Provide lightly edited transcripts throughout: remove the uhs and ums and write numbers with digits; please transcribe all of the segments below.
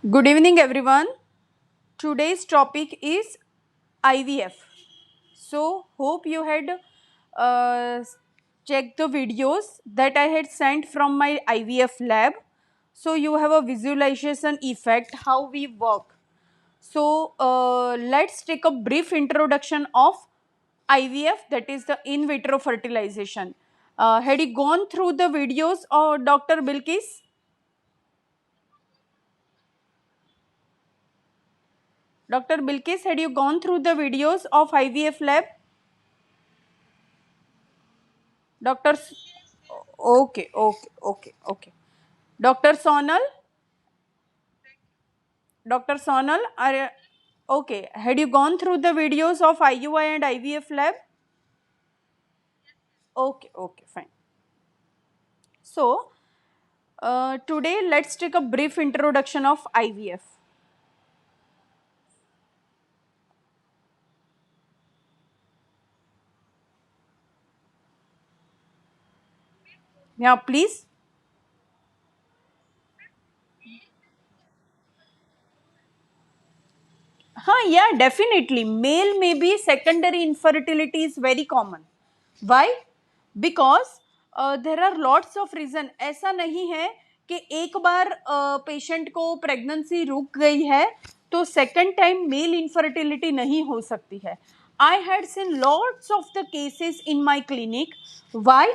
Good evening, everyone. Today's topic is IVF. So, hope you had uh, checked the videos that I had sent from my IVF lab. So, you have a visualization effect how we work. So, let's take a brief introduction of IVF, that is the in vitro fertilization. Had you gone through the videos, Dr. Bilkis? Dr. Bilkis, had you gone through the videos of IVF lab? Doctor, okay. Doctor Sonal, Doctor Sonal, okay. Had you gone through the videos of IUI and IVF lab? Okay, fine. So, today let's take a brief introduction of IVF. Yeah, please. Yeah, definitely. Male maybe secondary infertility is very common. Why? Because there are lots of reason. ऐसा नहीं है कि एक बार patient को pregnancy रुक गई है तो सेकंड टाइम मेल इनफर्टिलिटी नहीं हो सकती है. I had seen lots of the cases in my clinic. Why?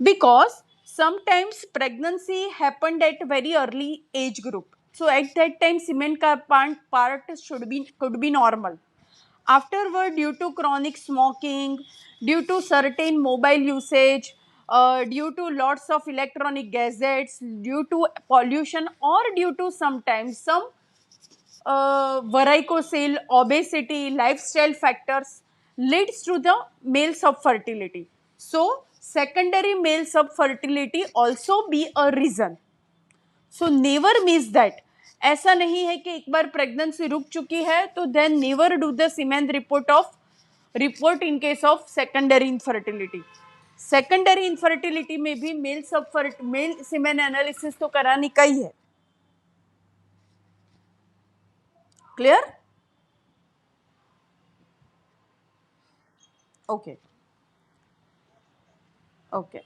Because sometimes pregnancy happened at very early age group. So at that time semen का part could be normal. Afterward, due to chronic smoking, due to certain mobile usage, due to lots of electronic gadgets, due to pollution, or due to sometimes some varicocele, obesity, lifestyle factors leads to the male subfertility. So, secondary male subfertility also be a reason. So never miss that. ऐसा नहीं है कि एक बार pregnancy रुक चुकी है तो then never do the semen report in case of secondary infertility. Secondary infertility में भी मेल सीमेन एनालिसिस तो कराने का ही है. क्लियर? Okay okay.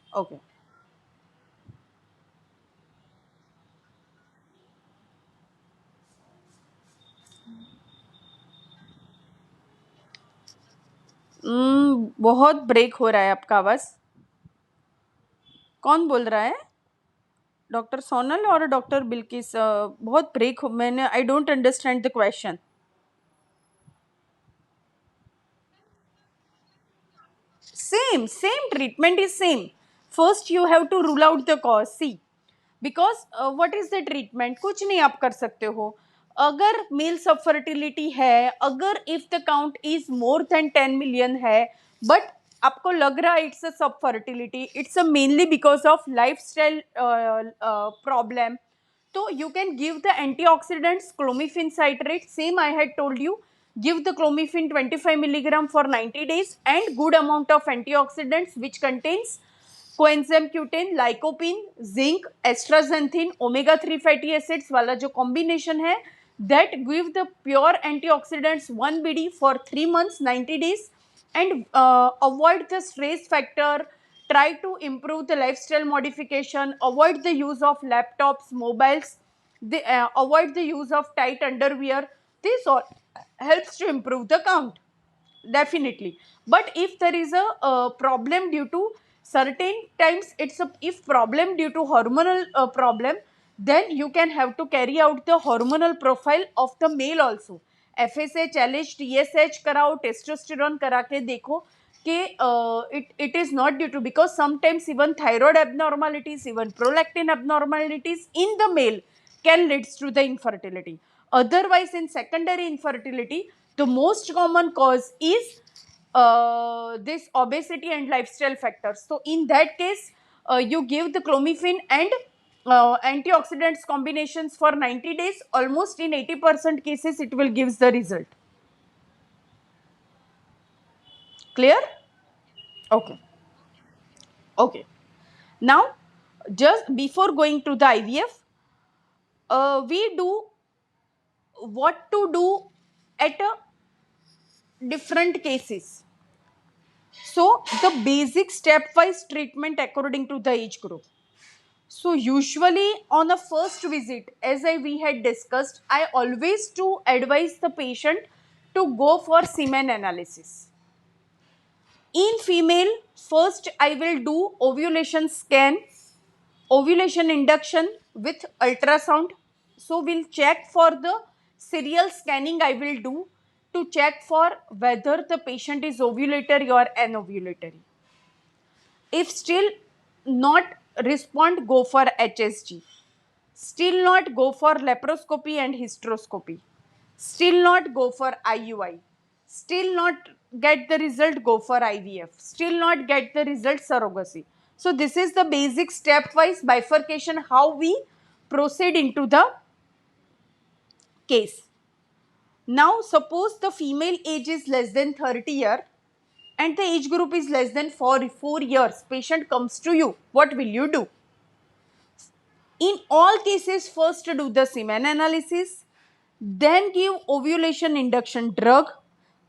बहुत ब्रेक हो रहा है आपका आवाज. कौन बोल रहा है? डॉक्टर सोनल और डॉक्टर बिल्किस? बहुत ब्रेक हो. मैंने I don't understand the question. Same treatment is same. First you have to rule out the cause. See, because what is the treatment? कुछ नहीं आप कर सकते हो. अगर मेल सबफर्टिलिटी है, अगर if the count is more than 10 million है, बट आपको लग रहा है it's a subfertility, it's a mainly because of life style problem, so you can give the antioxidants clomiphene citrate. Same I had told you. Give the clomiphene 25 milligram for 90 days and good amount of antioxidants which contains coenzyme Q10, lycopene, zinc, astaxanthin, omega 3 fatty acids वाला जो combination है, that give the pure antioxidants 1 BD for 3 months 90 days and avoid the stress factor. Try to improve the lifestyle modification, avoid the use of laptops, mobiles, avoid the use of tight underwear. This all helps to improve the count, definitely. But if there is a problem due to certain times, it's a if problem due to hormonal problem, then you can have to carry out the hormonal profile of the male also. FSH, LH, TSH कराओ, testosterone करा के देखो कि it is not due to, because sometimes even thyroid abnormalities, even prolactin abnormalities in the male can leads to the infertility. Otherwise, in secondary infertility, the most common cause is this obesity and lifestyle factors. So, in that case, you give the clomiphene and antioxidants combinations for 90 days. Almost in 80% cases, it will gives the result. Clear? Okay. Okay. Now, just before going to the IVF, we do what to do at different cases. So the basic stepwise treatment according to the age group. So usually on a first visit, as we had discussed, I always to advise the patient to go for semen analysis. In female, first I will do ovulation scan, ovulation induction with ultrasound. So we'll check for the serial scanning I will do to check for whether the patient is ovulatory or anovulatory. If still not respond, go for HSG. Still not, go for laparoscopy and hysteroscopy. Still not, go for IUI. Still not get the result, go for IVF. Still not get the result, surrogacy. So this is the basic stepwise bifurcation how we proceed into the case. Now suppose the female age is less than 30 years and the age group is less than 4 years. Patient comes to you. What will you do? In all cases, first do the semen analysis, then give ovulation induction drug,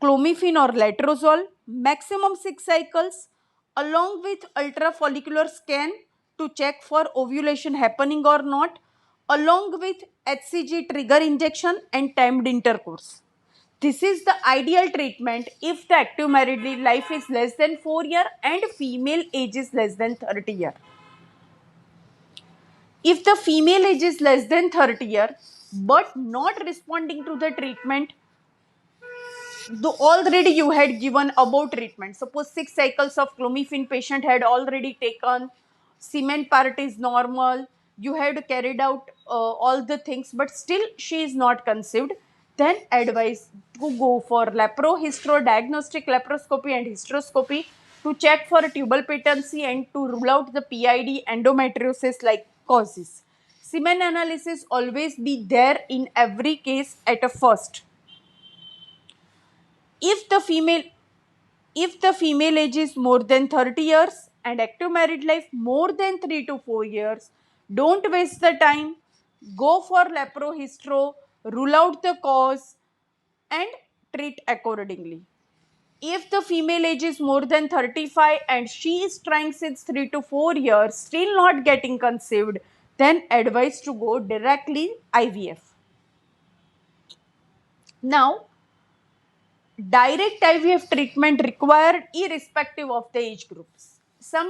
clomiphene or letrozole, maximum 6 cycles, along with ultrafollicular scan to check for ovulation happening or not, along with HCG trigger injection and timed intercourse. This is the ideal treatment if the active married life is less than 4 years and female age is less than 30 years. If the female age is less than 30 years but not responding to the treatment, already you had given about treatment. Suppose 6 cycles of clomiphene patient had already taken, semen part is normal, you had carried out all the things but still she is not conceived, then advise to go for laparohystro, diagnostic laparoscopy and hysteroscopy to check for tubal patency and to rule out the PID endometriosis like causes. Semen analysis always be there in every case at a first. If the female age is more than 30 years and active married life more than 3 to 4 years, don't waste the time. Go for laparohystro, rule out the cause and treat accordingly. If the female age is more than 35 and she is trying since 3 to 4 years, still not getting conceived, then advise to go directly IVF. Now, direct IVF treatment required irrespective of the age groups. Some